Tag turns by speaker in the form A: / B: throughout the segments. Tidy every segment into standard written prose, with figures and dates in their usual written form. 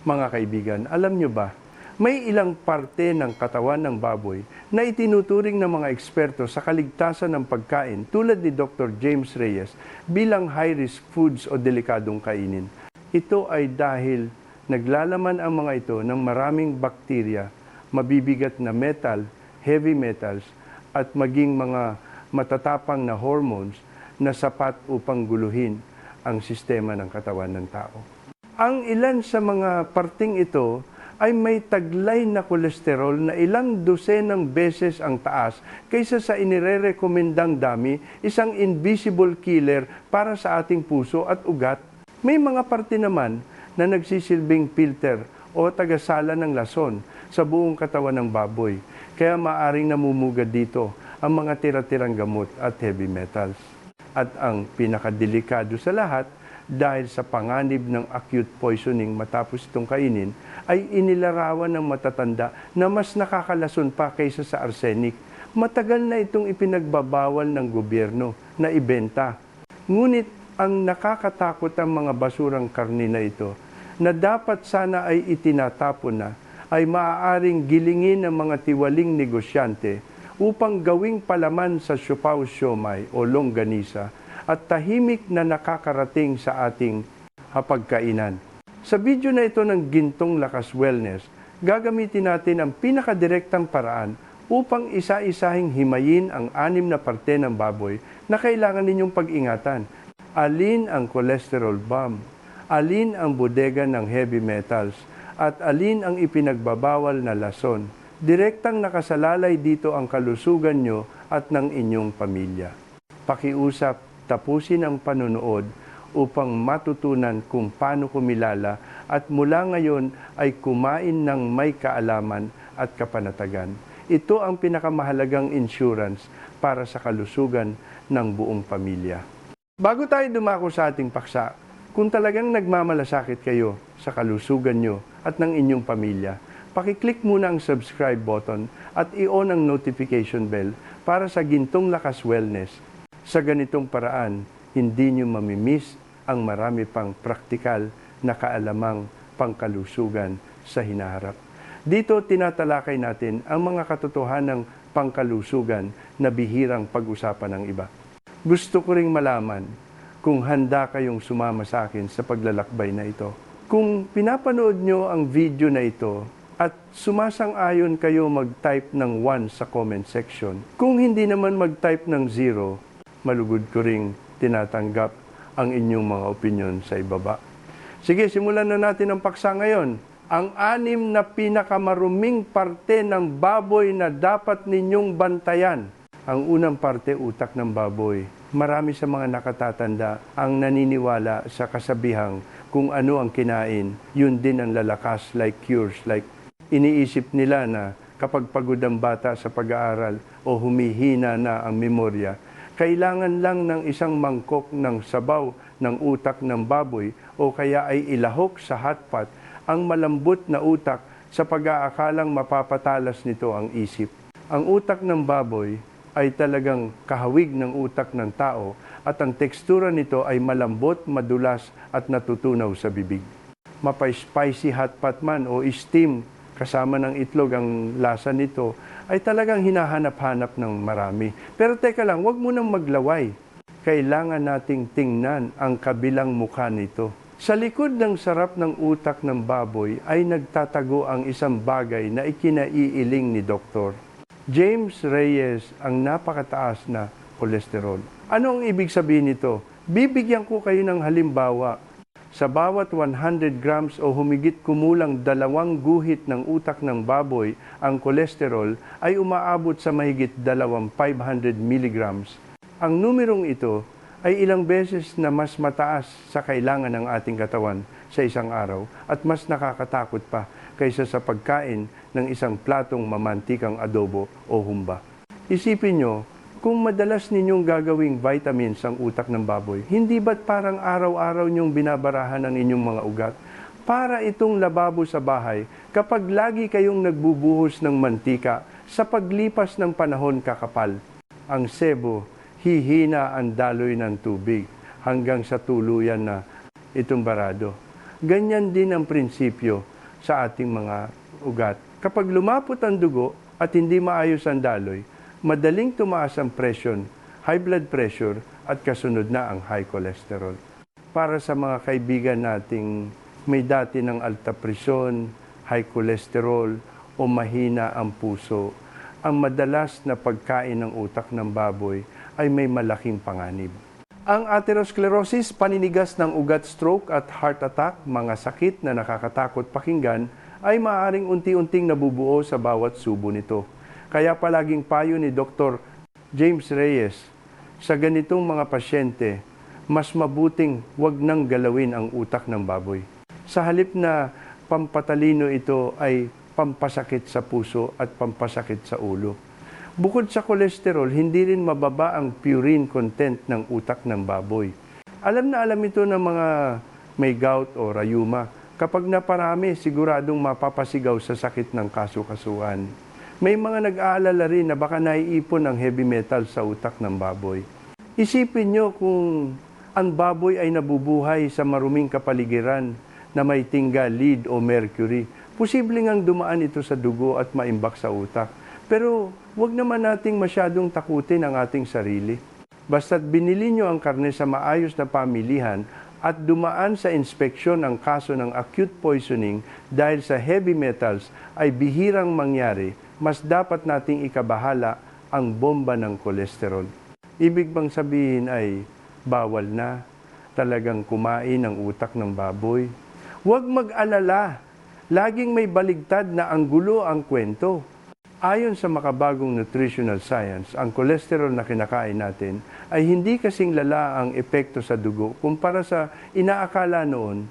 A: Mga kaibigan, alam nyo ba, may ilang parte ng katawan ng baboy na itinuturing ng mga eksperto sa kaligtasan ng pagkain tulad ni Dr. James Reyes bilang high-risk foods o delikadong kainin. Ito ay dahil naglalaman ang mga ito ng maraming bakterya, mabibigat na metal, heavy metals, at maging mga matatapang na hormones na sapat upang guluhin ang sistema ng katawan ng tao. Ang ilan sa mga parting ito ay may taglay na kolesterol na ilang dosenang beses ang taas kaysa sa inirerekomendang dami, isang invisible killer para sa ating puso at ugat. May mga parte naman na nagsisilbing filter o tagasala ng lason sa buong katawan ng baboy, kaya maaring namumugad dito ang mga tira-tirang gamot at heavy metals. At ang pinakadelikado sa lahat, dahil sa panganib ng acute poisoning matapos itong kainin, ay inilarawan ng matatanda na mas nakakalason pa kaysa sa arsenic. Matagal na itong ipinagbabawal ng gobyerno na ibenta. Ngunit ang nakakatakot ang mga basurang karne na ito, na dapat sana ay itinatapon na, ay maaaring gilingin ng mga tiwaling negosyante upang gawing palaman sa siopaw siomai o longganisa at tahimik na nakakarating sa ating hapagkainan. Sa video na ito ng Gintong Lakas Wellness, gagamitin natin ang pinakadirektang paraan upang isa-isahing himayin ang 6 na parte ng baboy na kailangan ninyong pag-ingatan. Alin ang cholesterol bomb, alin ang bodega ng heavy metals, at alin ang ipinagbabawal na lason. Direktang nakasalalay dito ang kalusugan nyo at ng inyong pamilya. Pakiusap, tapusin ang panonood upang matutunan kung paano kumilala at mula ngayon ay kumain ng may kaalaman at kapanatagan. Ito ang pinakamahalagang insurance para sa kalusugan ng buong pamilya. Bago tayo dumako sa ating paksa, kung talagang nagmamalasakit kayo sa kalusugan nyo at ng inyong pamilya, pakiclick muna ang subscribe button at i-on ang notification bell para sa Gintong Lakas Wellness. Sa ganitong paraan, hindi nyo mamimiss ang marami pang praktikal na kaalamang pangkalusugan sa hinaharap. Dito tinatalakay natin ang mga katotohanang pangkalusugan na bihirang pag-usapan ng iba. Gusto ko ring malaman kung handa kayong sumama sa akin sa paglalakbay na ito. Kung pinapanood nyo ang video na ito at sumasang-ayon kayo mag-type ng 1 sa comment section, kung hindi naman mag-type ng 0, malugod ko ring tinatanggap ang inyong mga opinyon sa ibaba. Sige, simulan na natin ang paksa ngayon. Ang 6 na pinakamaruming parte ng baboy na dapat ninyong bantayan. Ang unang parte, utak ng baboy. Marami sa mga nakatatanda ang naniniwala sa kasabihang kung ano ang kinain, yun din ang lalakas, like cures, like iniisip nila na kapag pagod ang bata sa pag-aaral o humihina na ang memorya, kailangan lang ng isang mangkok ng sabaw ng utak ng baboy o kaya ay ilahok sa hotpot ang malambot na utak sa pag-aakalang mapapatalas nito ang isip. Ang utak ng baboy ay talagang kahawig ng utak ng tao at ang tekstura nito ay malambot, madulas at natutunaw sa bibig. Mapa-spicy hotpot man o steam kasama ng itlog ang lasa nito ay talagang hinahanap-hanap ng marami. Pero teka lang, huwag mo nang maglaway. Kailangan nating tingnan ang kabilang mukha nito. Sa likod ng sarap ng utak ng baboy ay nagtatago ang isang bagay na ikinaiiling ni Dr. James Reyes ang napakataas na kolesterol. Ano ang ibig sabihin nito? Bibigyan ko kayo ng halimbawa. Sa bawat 100 grams o humigit kumulang 2 guhit ng utak ng baboy, ang kolesterol ay umaabot sa mahigit 500 milligrams. Ang numerong ito ay ilang beses na mas mataas sa kailangan ng ating katawan sa isang araw at mas nakakatakot pa kaysa sa pagkain ng isang platong mamantikang adobo o humba. Isipin nyo, kung madalas ninyong gagawing vitamins ang utak ng baboy, hindi ba't parang araw-araw ninyong binabarahan ang inyong mga ugat? Para itong lababo sa bahay kapag lagi kayong nagbubuhos ng mantika sa paglipas ng panahon kakapal. Ang sebo, hihina ang daloy ng tubig hanggang sa tuluyan na itong barado. Ganyan din ang prinsipyo sa ating mga ugat. Kapag lumapot ang dugo at hindi maayos ang daloy, madaling tumaas ang presyon, high blood pressure at kasunod na ang high cholesterol. Para sa mga kaibigan nating may dati ng alta presyon, high cholesterol o mahina ang puso, ang madalas na pagkain ng utak ng baboy ay may malaking panganib. Ang atherosclerosis, paninigas ng ugat, stroke at heart attack, mga sakit na nakakatakot pakinggan, ay maaaring unti-unting nabubuo sa bawat subo nito. Kaya palaging payo ni Dr. James Reyes, sa ganitong mga pasyente, mas mabuting wag nang galawin ang utak ng baboy. Sa halip na pampatalino, ito ay pampasakit sa puso at pampasakit sa ulo. Bukod sa kolesterol, hindi rin mababa ang purine content ng utak ng baboy. Alam na alam ito ng mga may gout o rayuma. Kapag naparami, siguradong mapapasigaw sa sakit ng kasukasuan. May mga nag-aalala rin na baka naiipon ang heavy metal sa utak ng baboy. Isipin nyo kung ang baboy ay nabubuhay sa maruming kapaligiran na may tingga, lead o mercury. Posibleng ang dumaan ito sa dugo at maimbak sa utak. Pero huwag naman nating masyadong takutin ang ating sarili. Basta't binili nyo ang karne sa maayos na pamilihan at dumaan sa inspeksyon ang kaso ng acute poisoning dahil sa heavy metals ay bihirang mangyari, mas dapat nating ikabahala ang bomba ng kolesterol. Ibig bang sabihin ay bawal na talagang kumain ng utak ng baboy? Huwag mag-alala, laging may baligtad na ang gulo ang kwento. Ayon sa makabagong nutritional science, ang kolesterol na kinakain natin ay hindi kasing lala ang epekto sa dugo kumpara sa inaakala noon.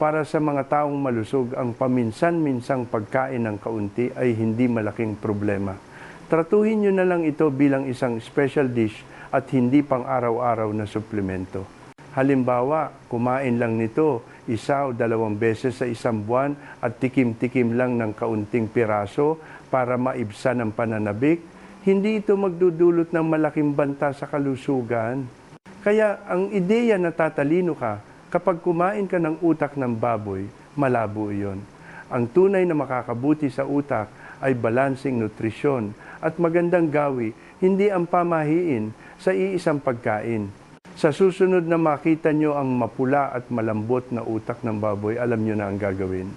A: Para sa mga taong malusog, ang paminsan-minsang pagkain ng kaunti ay hindi malaking problema. Tratuhin nyo na lang ito bilang isang special dish at hindi pang araw-araw na suplemento. Halimbawa, kumain lang nito 1 o 2 beses sa isang buwan at tikim-tikim lang ng kaunting piraso para maibsan ang pananabik, hindi ito magdudulot ng malaking banta sa kalusugan. Kaya ang ideya na tatalino ka, kapag kumain ka ng utak ng baboy, malabo iyon. Ang tunay na makakabuti sa utak ay balancing nutrisyon at magandang gawi, hindi ang pamahiin sa iisang pagkain. Sa susunod na makita nyo ang mapula at malambot na utak ng baboy, alam nyo na ang gagawin.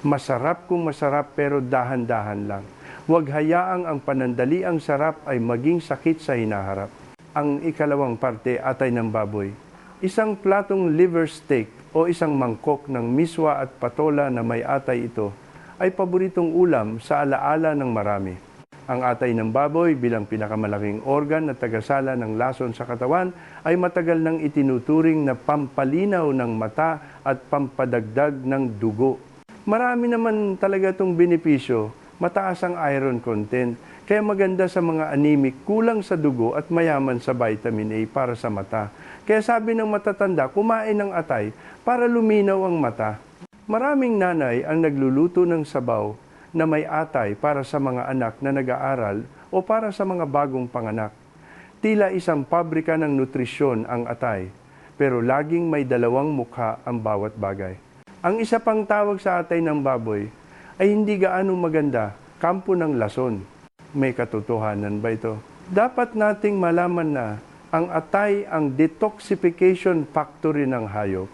A: Masarap kung masarap pero dahan-dahan lang. Huwag hayaang ang panandaliang sarap ay maging sakit sa hinaharap. Ang ikalawang parte, atay ng baboy. Isang platong liver steak o isang mangkok ng miswa at patola na may atay ito ay paboritong ulam sa alaala ng marami. Ang atay ng baboy bilang pinakamalaking organ na tagasala ng lason sa katawan ay matagal nang itinuturing na pampalinaw ng mata at pampadagdag ng dugo. Marami naman talaga itong benepisyo, mataas ang iron content, kaya maganda sa mga anemic, kulang sa dugo at mayaman sa vitamin A para sa mata. Kaya sabi ng matatanda, kumain ng atay para luminaw ang mata. Maraming nanay ang nagluluto ng sabaw na may atay para sa mga anak na nag-aaral o para sa mga bagong panganak. Tila isang pabrika ng nutrisyon ang atay, pero laging may dalawang mukha ang bawat bagay. Ang isa pang tawag sa atay ng baboy ay hindi gaano maganda, kampo ng lason. May katotohanan ba ito? Dapat nating malaman na ang atay ang detoxification factory ng hayop.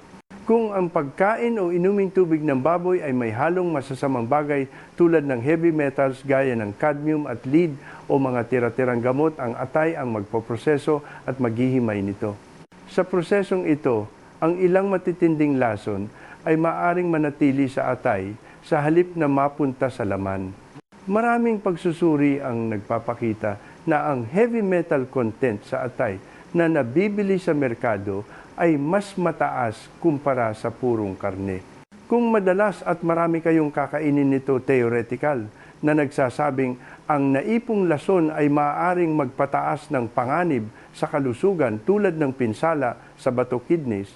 A: Kung ang pagkain o inuming tubig ng baboy ay may halong masasamang bagay tulad ng heavy metals gaya ng cadmium at lead o mga tira-tirang gamot, ang atay ang magpoproseso at maghihimay nito. Sa prosesong ito, ang ilang matitinding lason ay maaring manatili sa atay sa halip na mapunta sa laman. Maraming pagsusuri ang nagpapakita na ang heavy metal content sa atay na nabibili sa merkado ay mas mataas kumpara sa purong karne. Kung madalas at marami kayong kakainin nito theoretical na nagsasabing ang naipong lason ay maaaring magpataas ng panganib sa kalusugan tulad ng pinsala sa bato kidneys,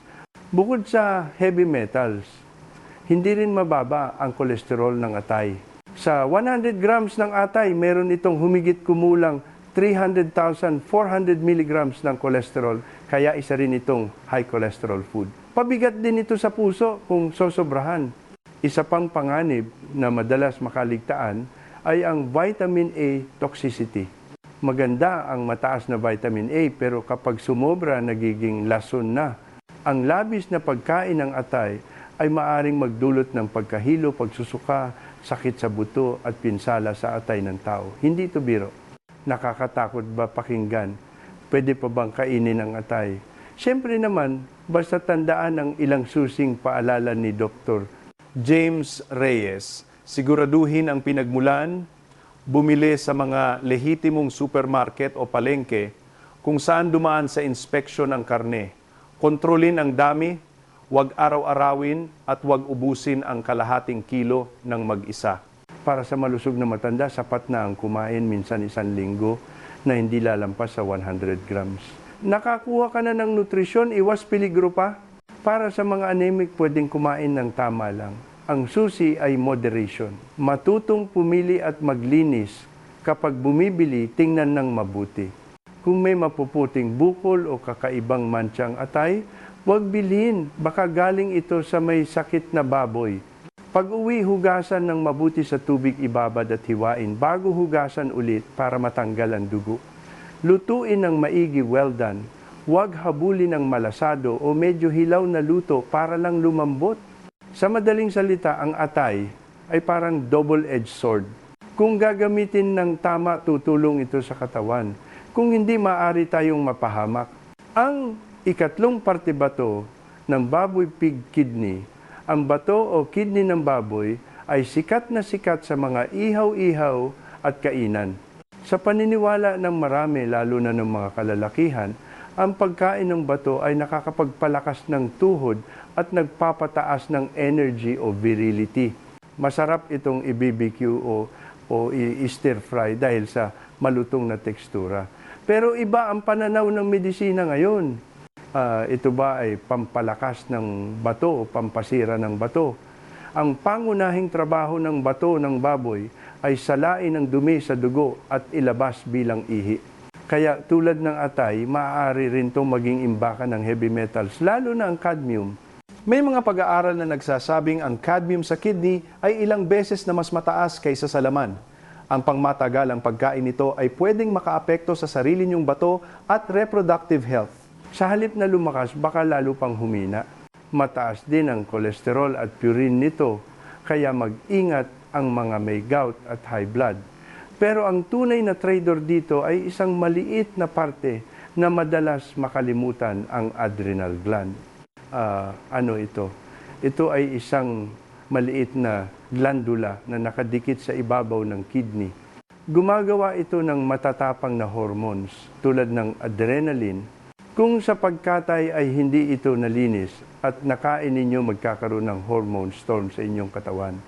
A: bukod sa heavy metals, hindi rin mababa ang kolesterol ng atay. Sa 100 grams ng atay, meron itong humigit kumulang 300,400 milligrams ng kolesterol, kaya isa rin itong high cholesterol food. Pabigat din ito sa puso kung sosobrahan. Isa pang panganib na madalas makaligtaan ay ang vitamin A toxicity. Maganda ang mataas na vitamin A pero kapag sumobra nagiging lason na. Ang labis na pagkain ng atay ay maaring magdulot ng pagkahilo, pagsusuka, sakit sa buto at pinsala sa atay ng tao. Hindi ito biro. Nakakatakot ba pakinggan? Pwede pa bang kainin ang atay? Siyempre naman, basta tandaan ang ilang susing paalala ni Dr.
B: James Reyes, siguraduhin ang pinagmulan, bumili sa mga lehitimong supermarket o palengke kung saan dumaan sa inspeksyon ang karne. Kontrolin ang dami, huwag araw-arawin at huwag ubusin ang kalahating kilo ng mag-isa.
A: Para sa malusog na matanda, sapat na ang kumain minsan 1 linggo na hindi lalampas sa 100 grams. Nakakuha ka na ng nutrisyon, iwas peligro pa. Para sa mga anemic, pwedeng kumain ng tama lang. Ang susi ay moderation. Matutong pumili at maglinis. Kapag bumibili, tingnan ng mabuti. Kung may mapuputing bukol o kakaibang mantsang atay, huwag bilhin. Baka galing ito sa may sakit na baboy. Pag uwi, hugasan ng mabuti sa tubig ibabad at hiwain bago hugasan ulit para matanggal ang dugo. Lutuin ng maigi, well done. Huwag habulin ng malasado o medyo hilaw na luto para lang lumambot. Sa madaling salita, ang atay ay parang double-edged sword. Kung gagamitin ng tama, tutulong ito sa katawan. Kung hindi, maaari tayong mapahamak. Ang ikatlong parte bato ng baboy pig kidney, ang bato o kidney ng baboy ay sikat na sikat sa mga ihaw-ihaw at kainan. Sa paniniwala ng marami, lalo na ng mga kalalakihan, ang pagkain ng bato ay nakakapagpalakas ng tuhod at nagpapataas ng energy o virility. Masarap itong i-BBQ o i-stir fry dahil sa malutong na tekstura. Pero iba ang pananaw ng medisina ngayon. Ito ba ay pampalakas ng bato o pampasira ng bato? Ang pangunahing trabaho ng bato ng baboy ay salain ang dumi sa dugo at ilabas bilang ihi. Kaya tulad ng atay, maaari rin itong maging imbakan ng heavy metals, lalo na ang cadmium.
B: May mga pag-aaral na nagsasabing ang cadmium sa kidney ay ilang beses na mas mataas kaysa sa laman. Ang pangmatagalang pagkain nito ay pwedeng makaapekto sa sarili niyong bato at reproductive health.
A: Sa halip na lumakas, baka lalo pang humina. Mataas din ang kolesterol at purine nito, kaya mag-ingat ang mga may gout at high blood. Pero ang tunay na traitor dito ay isang maliit na parte na madalas makalimutan, ang adrenal gland. Ano ito? Ito ay isang maliit na glandula na nakadikit sa ibabaw ng kidney. Gumagawa ito ng matatapang na hormones tulad ng adrenaline. Kung sa pagkatay ay hindi ito nalinis at nakain ninyo, magkakaroon ng hormone storm sa inyong katawan.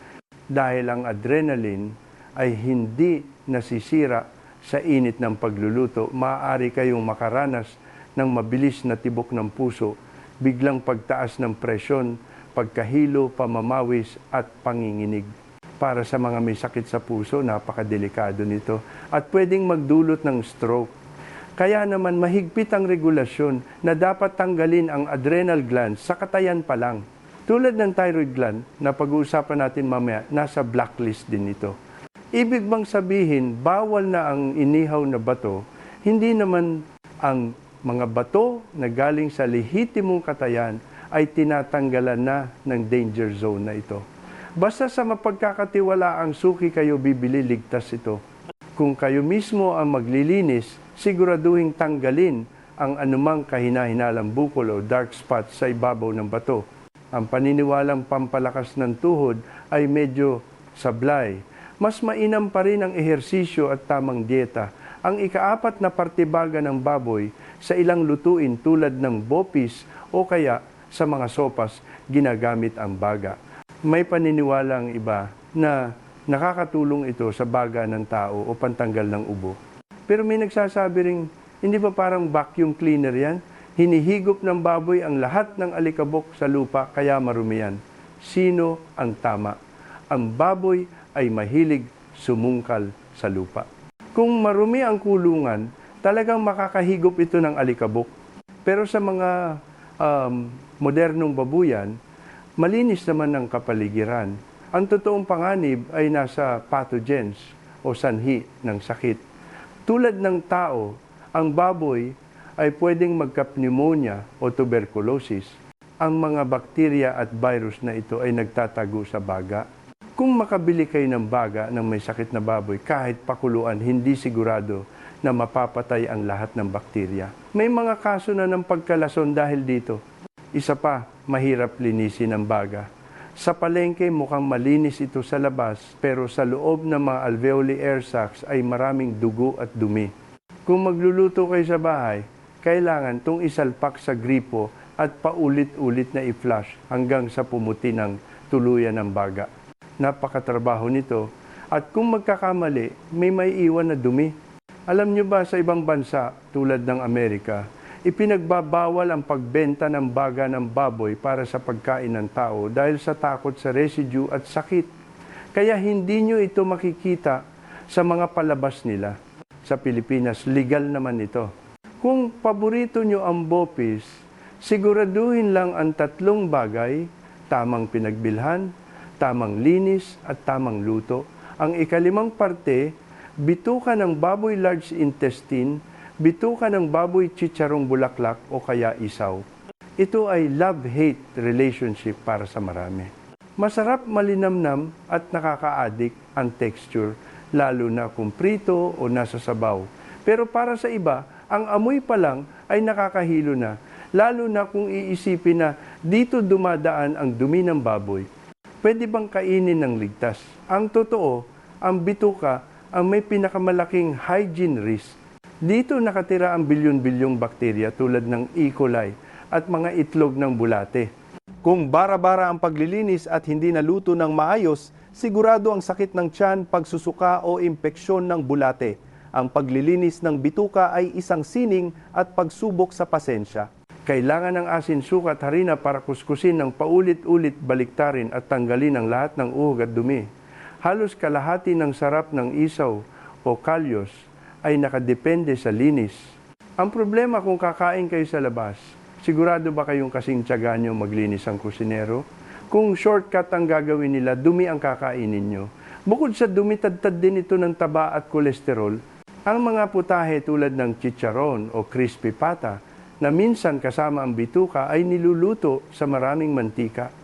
A: Dahil ang adrenaline ay hindi nasisira sa init ng pagluluto, maaari kayong makaranas ng mabilis na tibok ng puso, biglang pagtaas ng presyon, pagkahilo, pamamawis at panginginig. Para sa mga may sakit sa puso, napakadelikado nito at pwedeng magdulot ng stroke. Kaya naman mahigpit ang regulasyon na dapat tanggalin ang adrenal gland sa katayan pa lang. Tulad ng thyroid gland na pag-uusapan natin mamaya, nasa blacklist din ito. Ibig bang sabihin, bawal na ang inihaw na bato? Hindi naman. Ang mga bato na galing sa lehitimong katayan ay tinatanggalan na ng danger zone na ito. Basta sa mapagkakatiwalaang suki kayo bibili, ligtas ito. Kung kayo mismo ang maglilinis, siguraduhin tanggalin ang anumang kahina-hinalang bukol o dark spot sa ibabaw ng bato. Ang paniniwalang pampalakas ng tuhod ay medyo sablay. Mas mainam pa rin ang ehersisyo at tamang dieta. Ang ikaapat na partibaga ng baboy sa ilang lutuin tulad ng bopis o kaya sa mga sopas, ginagamit ang baga. May paniniwalang iba na nakakatulong ito sa baga ng tao o pantanggal ng ubo. Pero may nagsasabi ring, hindi ba parang vacuum cleaner yan? Hinihigop ng baboy ang lahat ng alikabok sa lupa kaya marumi yan. Sino ang tama? Ang baboy ay mahilig sumungkal sa lupa. Kung marumi ang kulungan, talagang makakahigop ito ng alikabok. Pero sa mga modernong babuyan, Malinis naman ang kapaligiran. Ang totoong panganib ay nasa pathogens o sanhi ng sakit. Tulad ng tao, ang baboy ay pwedeng magka-pneumonia o tuberculosis. Ang mga bakterya at virus na ito ay nagtatago sa baga. Kung makabili kayo ng baga ng may sakit na baboy, kahit pakuluan, hindi sigurado na mapapatay ang lahat ng bakterya. May mga kaso na ng pagkalason dahil dito. Isa pa, mahirap linisin ang baga. Sa palengke, mukhang malinis ito sa labas, pero sa loob ng mga alveoli air sacs ay maraming dugo at dumi. Kung magluluto kayo sa bahay, kailangan itong isalpak sa gripo at paulit-ulit na i-flush hanggang sa pumuti ng tuluyan ng baga. Napakatrabaho nito at kung magkakamali, may maiiwan na dumi. Alam nyo ba sa ibang bansa tulad ng Amerika, ipinagbabawal ang pagbenta ng baga ng baboy para sa pagkain ng tao dahil sa takot sa residue at sakit. Kaya hindi nyo ito makikita sa mga palabas nila. Sa Pilipinas, legal naman ito. Kung paborito nyo ang bopis, siguraduhin lang ang 3 bagay: tamang pinagbilhan, tamang linis at tamang luto. Ang ika-5 parte, bituka ng baboy large intestine, bituka ng baboy chicharong bulaklak o kaya isaw. Ito ay love-hate relationship para sa marami. Masarap, malinamnam at nakaka-addict ang texture, lalo na kung prito o nasa sabaw. Pero para sa iba, ang amoy pa lang ay nakakahilo na, lalo na kung iisipin na dito dumadaan ang dumi ng baboy. Pwede bang kainin ng ligtas? Ang totoo, ang bituka ang may pinakamalaking hygiene risk. Dito nakatira ang bilyon-bilyong bakterya tulad ng E. coli at mga itlog ng bulate.
B: Kung bara-bara ang paglilinis at hindi naluto ng maayos, sigurado ang sakit ng tiyan, pagsusuka o impeksyon ng bulate. Ang paglilinis ng bituka ay isang sining at pagsubok sa pasensya.
A: Kailangan ng asin, suka at harina para kuskusin ng paulit-ulit, baliktarin at tanggalin ang lahat ng uhog at dumi. Halos kalahati ng sarap ng isaw o kalyos ay nakadepende sa linis. Ang problema kung kakain kayo sa labas, sigurado ba kayong kasing tiyaga nyo maglinis ang kusinero? Kung shortcut ang gagawin nila, dumi ang kakainin nyo. Bukod sa dumi, tad din ito ng taba at kolesterol. Ang mga putahe tulad ng chicharon o crispy pata na minsan kasama ang bituka ay niluluto sa maraming mantika.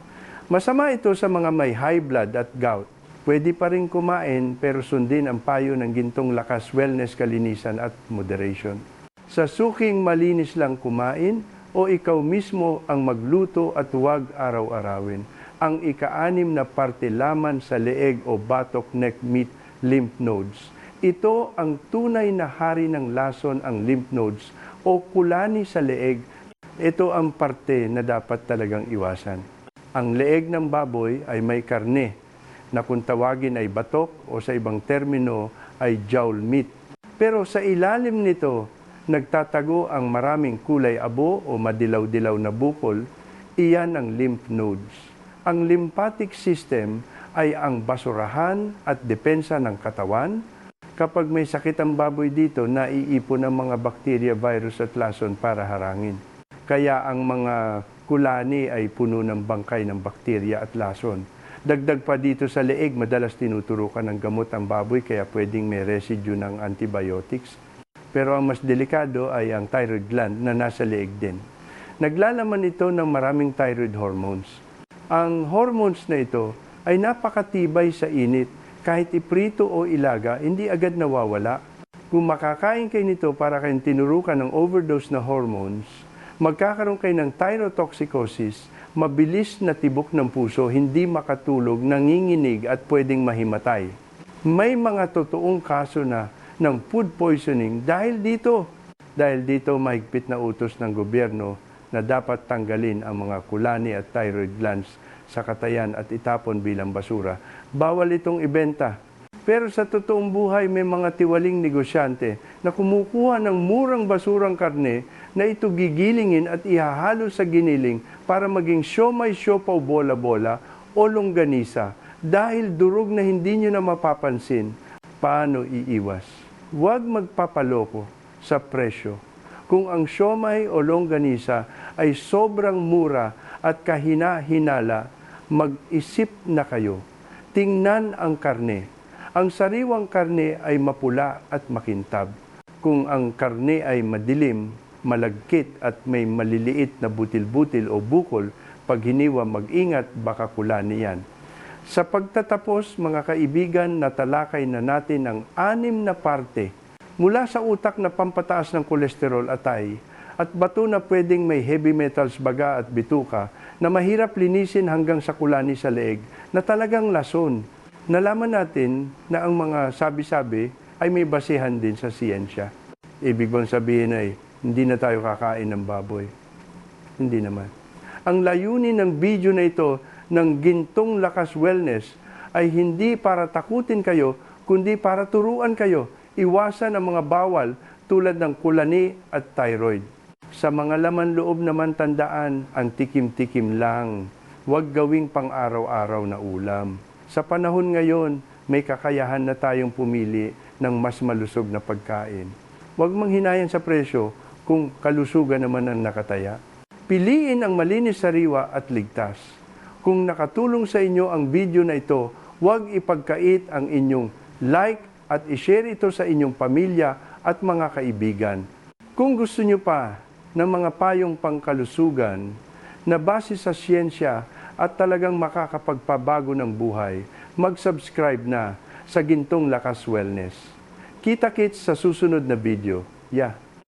A: Masama ito sa mga may high blood at gout. Pwede pa rin kumain pero sundin ang payo ng gintong lakas, wellness, kalinisan at moderation. Sa suking malinis lang kumain o ikaw mismo ang magluto at huwag araw-arawin. Ang ika-6 na parte laman sa leeg o batok, neck, meat, lymph nodes. Ito ang tunay na hari ng lason, ang lymph nodes o kulani sa leeg. Ito ang parte na dapat talagang iwasan. Ang leeg ng baboy ay may karne na kung tawagin ay batok o sa ibang termino ay jowl meat. Pero sa ilalim nito, nagtatago ang maraming kulay abo o madilaw-dilaw na bukol. Iyan ang lymph nodes. Ang lymphatic system ay ang basurahan at depensa ng katawan. Kapag may sakit ang baboy dito, naiipon ang mga bakterya, virus at lason para harangin. Kaya ang mga kulani ay puno ng bangkay ng bakterya at lason. Dagdag pa dito sa leeg, madalas tinuturukan ng gamot ang baboy kaya pwedeng may residue ng antibiotics. Pero ang mas delikado ay ang thyroid gland na nasa leeg din. Naglalaman ito ng maraming thyroid hormones. Ang hormones na ito ay napakatibay sa init. Kahit iprito o ilaga, hindi agad nawawala. Kung makakain kayo nito para kayong tinurukan ng overdose na hormones, magkakaroon kayo ng thyrotoxicosis, mabilis na tibok ng puso, hindi makatulog, nanginginig at pwedeng mahimatay. May mga totoong kaso na ng food poisoning dahil dito. Dahil dito mahigpit na utos ng gobyerno na dapat tanggalin ang mga kulani at thyroid glands sa katayan at itapon bilang basura. Bawal itong ibenta. Pero sa totoong buhay may mga tiwaling negosyante na kumukuha ng murang basurang karne na ito gigilingin at ihahalo sa giniling para maging siomay, siopaw, bola-bola o longganisa. Dahil durog na hindi nyo na mapapansin, paano iiwas? Huwag magpapaloko sa presyo. Kung ang siomay o longganisa ay sobrang mura at kahina-hinala, mag-isip na kayo. Tingnan ang karne. Ang sariwang karne ay mapula at makintab. Kung ang karne ay madilim, malagkit at may maliliit na butil-butil o bukol, pag hiniwa mag-ingat baka kulani yan. Sa pagtatapos, mga kaibigan, natalakay na natin ang 6 na parte mula sa utak na pampataas ng kolesterol atay at bato na pwedeng may heavy metals baga at bituka na mahirap linisin hanggang sa kulani sa leeg na talagang lason. Nalaman natin na ang mga sabi-sabi ay may basehan din sa siyensya. Ibig bang sabihin ay hindi na tayo kakain ng baboy? Hindi naman. Ang layunin ng video na ito ng Gintong Lakas Wellness ay hindi para takutin kayo, kundi para turuan kayo iwasan ang mga bawal tulad ng kulani at thyroid. Sa mga laman loob naman tandaan, ang tikim-tikim lang. Huwag gawing pang-araw-araw na ulam. Sa panahon ngayon, may kakayahan na tayong pumili ng mas malusog na pagkain. Huwag manghinayan sa presyo kung kalusugan naman ang nakataya. Piliin ang malinis sariwa at ligtas. Kung nakatulong sa inyo ang video na ito, huwag ipagkait ang inyong like at ishare ito sa inyong pamilya at mga kaibigan. Kung gusto nyo pa ng mga payong pangkalusugan na base sa siyensya at talagang makakapagpabago ng buhay, mag-subscribe na sa Gintong Lakas Wellness. Kita-kits sa susunod na video. Yeah.